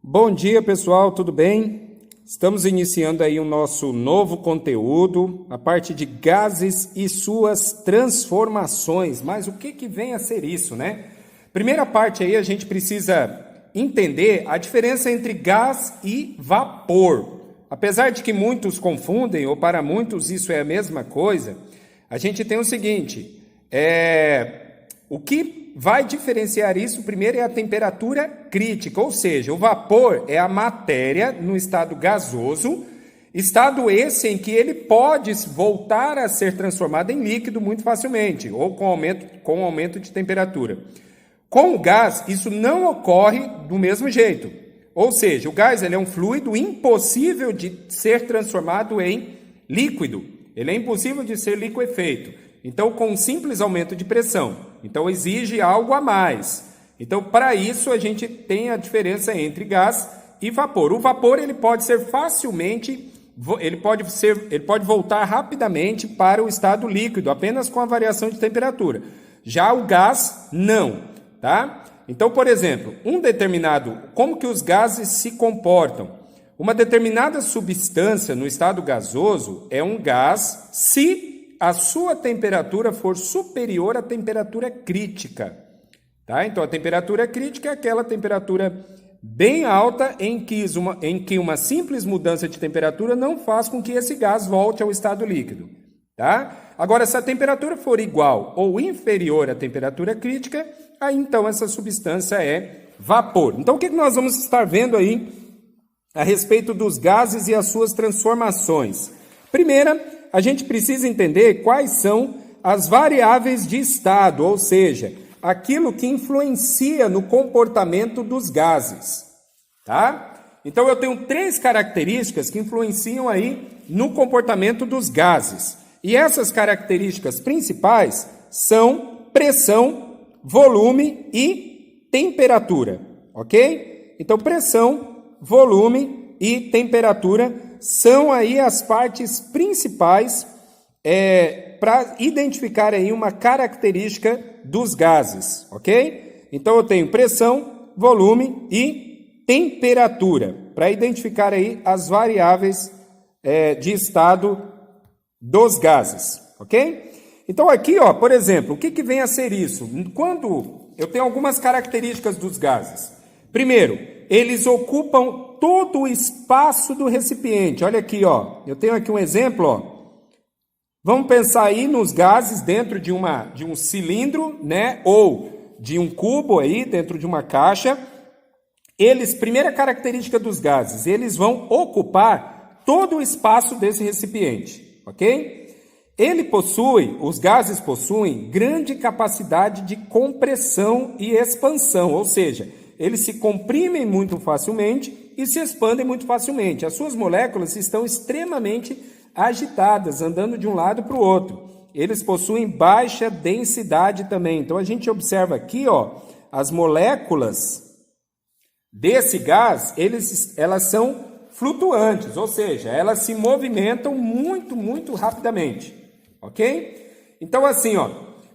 Bom dia, pessoal, tudo bem? Estamos iniciando aí o nosso novo conteúdo, a parte de gases e suas transformações. Mas o que vem a ser isso, né? Primeira parte aí a gente precisa entender a diferença entre gás e vapor. Apesar de que muitos confundem, ou para muitos isso é a mesma coisa, a gente tem o seguinte, o que vai diferenciar isso primeiro é a temperatura crítica, ou seja, o vapor é a matéria no estado gasoso, estado esse em que ele pode voltar a ser transformado em líquido muito facilmente, ou com aumento de temperatura. Com o gás, isso não ocorre do mesmo jeito, ou seja, o gás ele é um fluido impossível de ser transformado em líquido, ele é impossível de ser liquefeito. Então, com um simples aumento de pressão. Então, exige algo a mais. Então, para isso, a gente tem a diferença entre gás e vapor. O vapor ele pode ser facilmente, ele pode voltar rapidamente para o estado líquido, apenas com a variação de temperatura. Já o gás, não. Tá? Então, por exemplo, como que os gases se comportam? Uma determinada substância no estado gasoso é um gás se a sua temperatura for superior à temperatura crítica. Tá? Então, a temperatura crítica é aquela temperatura bem alta em que uma simples mudança de temperatura não faz com que esse gás volte ao estado líquido. Tá? Agora, se a temperatura for igual ou inferior à temperatura crítica, aí então essa substância é vapor. Então, o que nós vamos estar vendo aí a respeito dos gases e as suas transformações? Primeira, a gente precisa entender quais são as variáveis de estado, ou seja, aquilo que influencia no comportamento dos gases, tá? Então, eu tenho 3 características que influenciam aí no comportamento dos gases. E essas características principais são pressão, volume e temperatura, ok? Então, pressão, volume e temperatura são aí as partes principais para identificar aí uma característica dos gases, ok? Então, eu tenho pressão, volume e temperatura, para identificar aí as variáveis de estado dos gases, ok? Então, aqui, ó, por exemplo, o que vem a ser isso? Quando eu tenho algumas características dos gases. Primeiro, eles ocupam todo o espaço do recipiente. Olha aqui, ó. Eu tenho aqui um exemplo, ó. Vamos pensar aí nos gases dentro de um cilindro, né? Ou de um cubo aí dentro de uma caixa. Primeira característica dos gases, eles vão ocupar todo o espaço desse recipiente, ok? Os gases possuem grande capacidade de compressão e expansão, ou seja, eles se comprimem muito facilmente e se expandem muito facilmente. As suas moléculas estão extremamente agitadas, andando de um lado para o outro. Eles possuem baixa densidade também. Então, a gente observa aqui, ó, as moléculas desse gás, elas são flutuantes, ou seja, elas se movimentam muito, muito rapidamente. Ok? Então, assim, ó,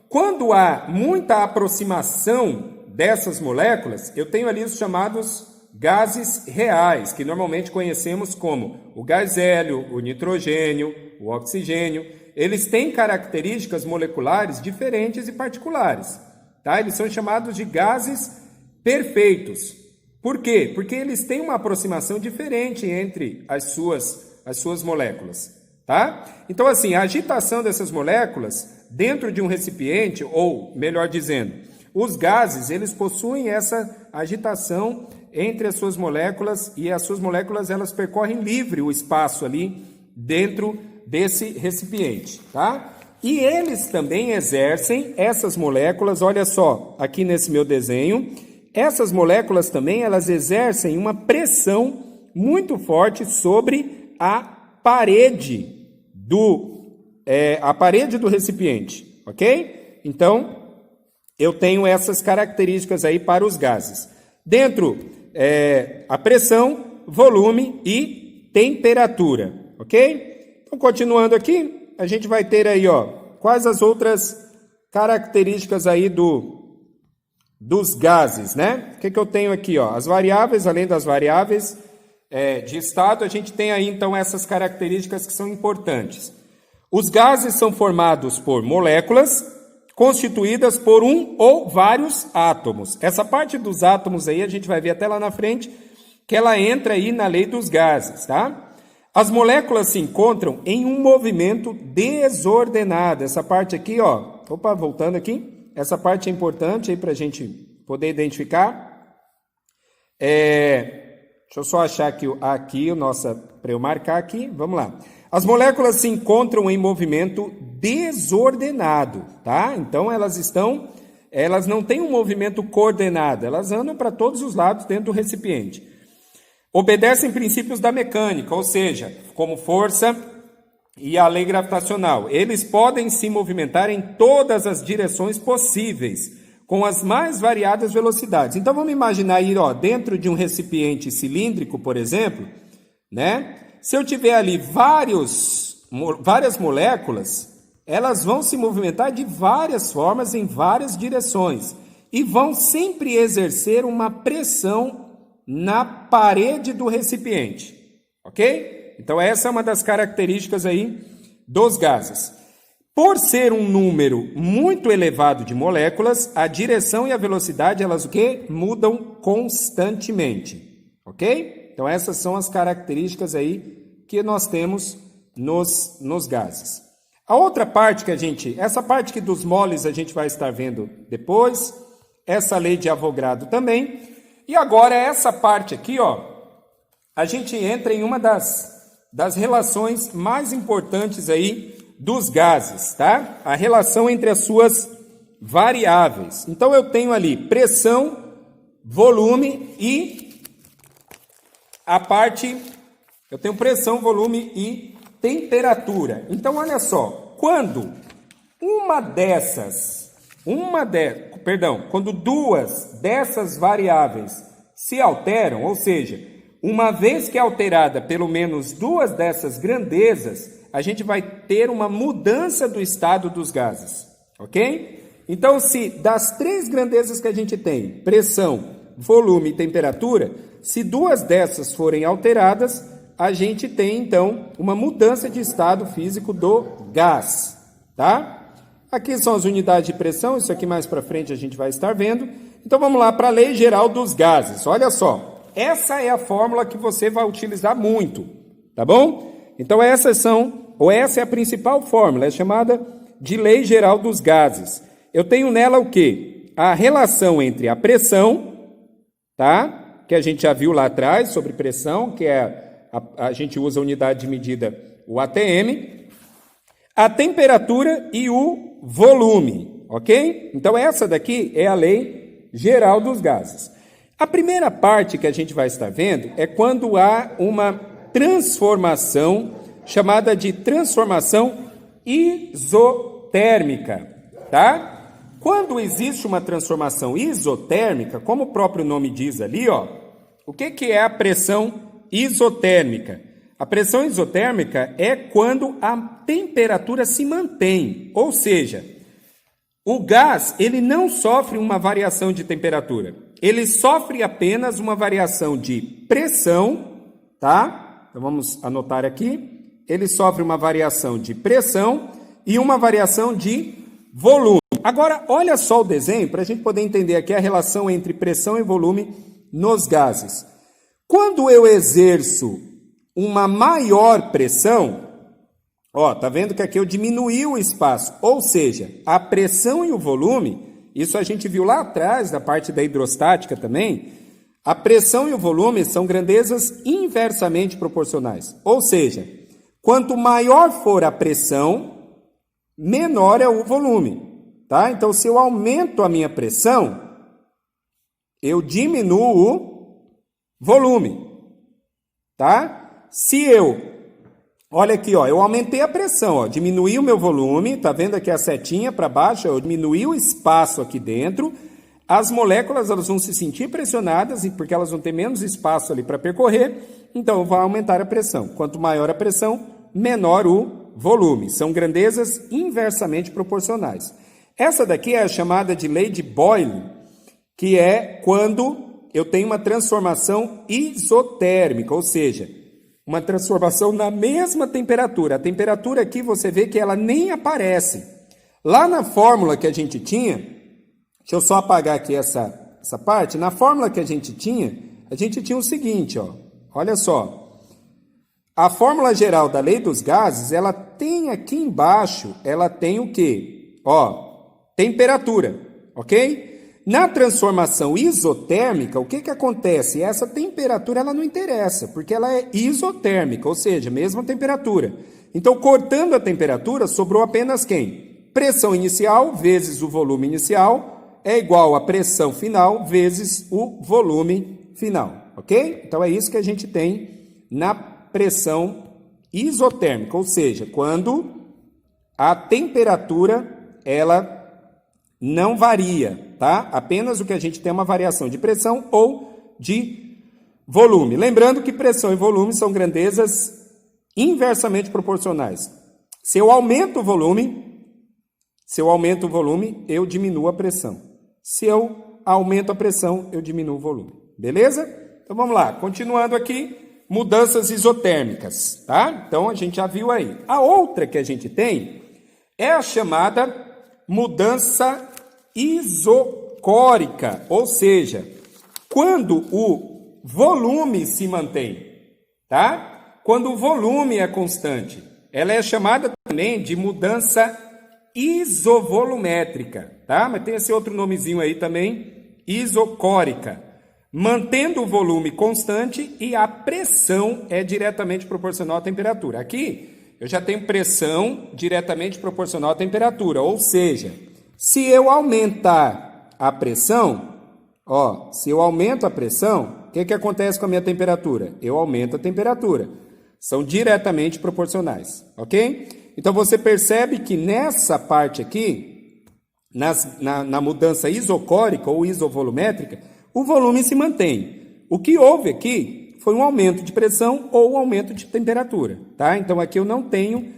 quando há muita aproximação dessas moléculas, eu tenho ali os chamados gases reais, que normalmente conhecemos como o gás hélio, o nitrogênio, o oxigênio. Eles têm características moleculares diferentes e particulares. Tá? Eles são chamados de gases perfeitos. Por quê? Porque eles têm uma aproximação diferente entre as suas moléculas. Tá? Então, assim, a agitação dessas moléculas dentro de um recipiente, ou melhor dizendo, os gases, eles possuem essa agitação entre as suas moléculas e as suas moléculas, elas percorrem livre o espaço ali dentro desse recipiente, tá? E eles também exercem, essas moléculas, olha só, aqui nesse meu desenho, essas moléculas também, elas exercem uma pressão muito forte sobre a parede do recipiente, ok? Então, eu tenho essas características aí para os gases. Dentro, a pressão, volume e temperatura, ok? Então, continuando aqui, a gente vai ter aí, ó, quais as outras características aí dos gases, né? O que eu tenho aqui, ó? As variáveis, além das variáveis de estado, a gente tem aí, então, essas características que são importantes. Os gases são formados por moléculas constituídas por um ou vários átomos. Essa parte dos átomos aí, a gente vai ver até lá na frente, que ela entra aí na lei dos gases, tá? As moléculas se encontram em um movimento desordenado. Essa parte aqui, ó, opa, voltando aqui, essa parte é importante aí para a gente poder identificar. Deixa eu só achar aqui o nosso, para eu marcar aqui, vamos lá. As moléculas se encontram em movimento desordenado, tá? Então elas não têm um movimento coordenado, elas andam para todos os lados dentro do recipiente. Obedecem princípios da mecânica, ou seja, como força e a lei gravitacional. Eles podem se movimentar em todas as direções possíveis, com as mais variadas velocidades. Então vamos imaginar aí, ó, dentro de um recipiente cilíndrico, por exemplo, né? Se eu tiver ali várias moléculas, elas vão se movimentar de várias formas, em várias direções, e vão sempre exercer uma pressão na parede do recipiente, ok? Então essa é uma das características aí dos gases. Por ser um número muito elevado de moléculas, a direção e a velocidade, elas o quê? Mudam constantemente, ok? Então essas são as características aí que nós temos nos gases. A outra parte essa parte aqui dos moles a gente vai estar vendo depois, essa lei de Avogadro também. E agora essa parte aqui, ó, a gente entra em uma das relações mais importantes aí dos gases, tá? A relação entre as suas variáveis. Então eu tenho ali pressão, volume e eu tenho pressão, volume e temperatura. Então olha só, quando quando duas dessas variáveis se alteram, ou seja, uma vez que é alterada pelo menos duas dessas grandezas, a gente vai ter uma mudança do estado dos gases, ok? Então, se das três grandezas que a gente tem, pressão, volume e temperatura, se duas dessas forem alteradas, a gente tem, então, uma mudança de estado físico do gás, tá? Aqui são as unidades de pressão, isso aqui mais para frente a gente vai estar vendo. Então vamos lá para a lei geral dos gases. Olha só, essa é a fórmula que você vai utilizar muito, tá bom? Então essa é a principal fórmula, é chamada de lei geral dos gases. Eu tenho nela o quê? A relação entre a pressão, tá? Que a gente já viu lá atrás sobre pressão, que é a gente usa a unidade de medida, o ATM, a temperatura e o volume, ok? Então essa daqui é a lei geral dos gases. A primeira parte que a gente vai estar vendo é quando há uma transformação chamada de transformação isotérmica, tá? Quando existe uma transformação isotérmica, como o próprio nome diz ali, ó, o que é a pressão isotérmica? A pressão isotérmica é quando a temperatura se mantém, ou seja, o gás ele não sofre uma variação de temperatura, ele sofre apenas uma variação de pressão, tá? Então vamos anotar aqui, ele sofre uma variação de pressão e uma variação de volume. Agora, olha só o desenho para a gente poder entender aqui a relação entre pressão e volume nos gases. Quando eu exerço uma maior pressão, ó, tá vendo que aqui eu diminuí o espaço, ou seja, a pressão e o volume, isso a gente viu lá atrás, da parte da hidrostática também, a pressão e o volume são grandezas inversamente proporcionais, ou seja, quanto maior for a pressão, menor é o volume, tá? Então, se eu aumento a minha pressão, eu diminuo o volume, tá? Olha aqui, ó, eu aumentei a pressão, ó, diminuí o meu volume, tá vendo aqui a setinha para baixo? Eu diminuí o espaço aqui dentro, as moléculas elas vão se sentir pressionadas, porque elas vão ter menos espaço ali para percorrer, então vai aumentar a pressão. Quanto maior a pressão, menor o volume. São grandezas inversamente proporcionais. Essa daqui é a chamada de lei de Boyle, que é quando eu tenho uma transformação isotérmica, ou seja, uma transformação na mesma temperatura. A temperatura aqui você vê que ela nem aparece. Lá na fórmula que a gente tinha, deixa eu só apagar aqui essa parte, na fórmula que a gente tinha o seguinte, ó, olha só. A fórmula geral da lei dos gases, ela tem aqui embaixo, ela tem o quê? Ó, temperatura, ok? Na transformação isotérmica, o que que acontece? Essa temperatura, ela não interessa, porque ela é isotérmica, ou seja, mesma temperatura. Então, cortando a temperatura, sobrou apenas quem? Pressão inicial vezes o volume inicial é igual a pressão final vezes o volume final, ok? Então, é isso que a gente tem na pressão isotérmica, ou seja, quando a temperatura ela não varia, tá? Apenas o que a gente tem é uma variação de pressão ou de volume. Lembrando que pressão e volume são grandezas inversamente proporcionais. Se eu aumento o volume, eu diminuo a pressão. Se eu aumento a pressão, eu diminuo o volume. Beleza? Então vamos lá, continuando aqui. Mudanças isotérmicas, tá? Então, a gente já viu aí. A outra que a gente tem é a chamada mudança isocórica, ou seja, quando o volume se mantém, tá? Quando o volume é constante. Ela é chamada também de mudança isovolumétrica, tá? Mas tem esse outro nomezinho aí também, isocórica. Mantendo o volume constante e a pressão é diretamente proporcional à temperatura. Aqui, eu já tenho pressão diretamente proporcional à temperatura, ou seja, se eu aumentar a pressão, ó, se eu aumento a pressão, o que acontece com a minha temperatura? Eu aumento a temperatura. São diretamente proporcionais, ok? Então, você percebe que nessa parte aqui, na mudança isocórica ou isovolumétrica, o volume se mantém. O que houve aqui foi um aumento de pressão ou um aumento de temperatura, tá? Então, aqui eu não tenho,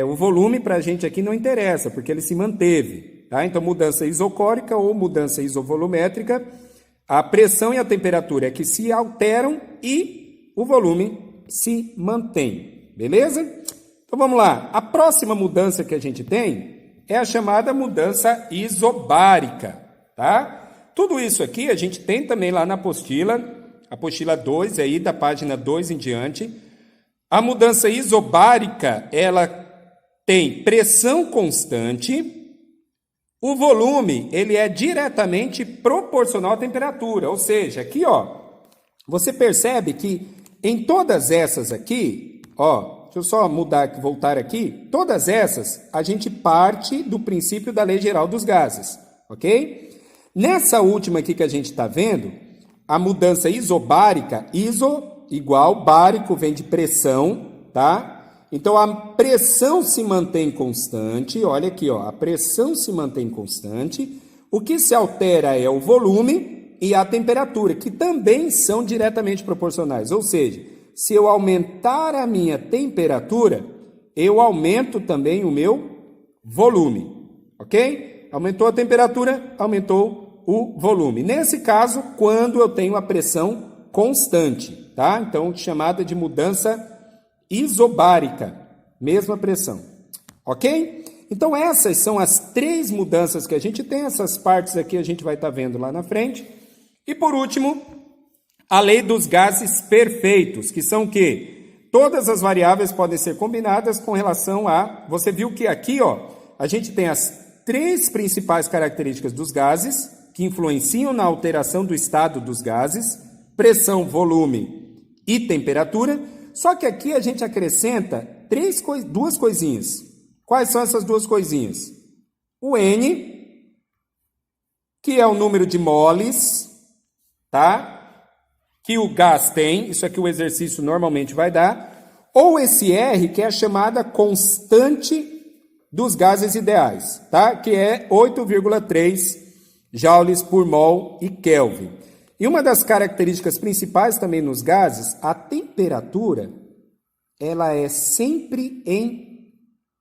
o volume para a gente aqui não interessa, porque ele se manteve, tá? Então, mudança isocórica ou mudança isovolumétrica, a pressão e a temperatura é que se alteram e o volume se mantém, beleza? Então, vamos lá. A próxima mudança que a gente tem é a chamada mudança isobárica, tá? Tudo isso aqui a gente tem também lá na apostila 2, aí da página 2 em diante. A mudança isobárica, ela tem pressão constante, o volume, ele é diretamente proporcional à temperatura, ou seja, aqui, ó, você percebe que em todas essas aqui, ó, deixa eu só voltar aqui, todas essas, a gente parte do princípio da lei geral dos gases, ok? Nessa última aqui que a gente está vendo, a mudança isobárica, iso igual, bárico vem de pressão, tá? Então, a pressão se mantém constante, olha aqui, ó, a pressão se mantém constante, o que se altera é o volume e a temperatura, que também são diretamente proporcionais, ou seja, se eu aumentar a minha temperatura, eu aumento também o meu volume, ok? Aumentou a temperatura, aumentou o volume. Nesse caso, quando eu tenho a pressão constante, tá? Então, chamada de mudança isobárica, mesma pressão, ok? Então, essas são as 3 mudanças que a gente tem, essas partes aqui a gente vai estar vendo lá na frente. E, por último, a lei dos gases perfeitos, que são o quê? Todas as variáveis podem ser combinadas com relação a... Você viu que aqui, ó, a gente tem as 3 principais características dos gases que influenciam na alteração do estado dos gases, pressão, volume e temperatura, só que aqui a gente acrescenta 2 coisinhas. Quais são essas 2 coisinhas? O N, que é o número de moles, tá? Que o gás tem, isso aqui o exercício normalmente vai dar, ou esse R, que é a chamada constante dos gases ideais, tá? Que é 8,3 joules por mol e Kelvin. E uma das características principais também nos gases, a temperatura, ela é sempre em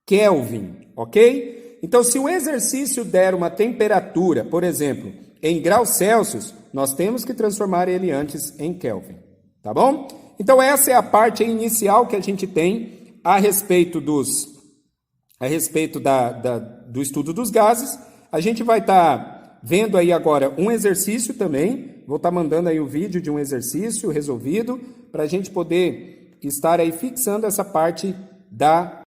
Kelvin, ok? Então, se o exercício der uma temperatura, por exemplo, em graus Celsius, nós temos que transformar ele antes em Kelvin, tá bom? Então essa é a parte inicial que a gente tem a respeito do estudo dos gases. A gente vai estar vendo aí agora um exercício também, vou estar mandando aí o vídeo de um exercício resolvido, para a gente poder estar aí fixando essa parte da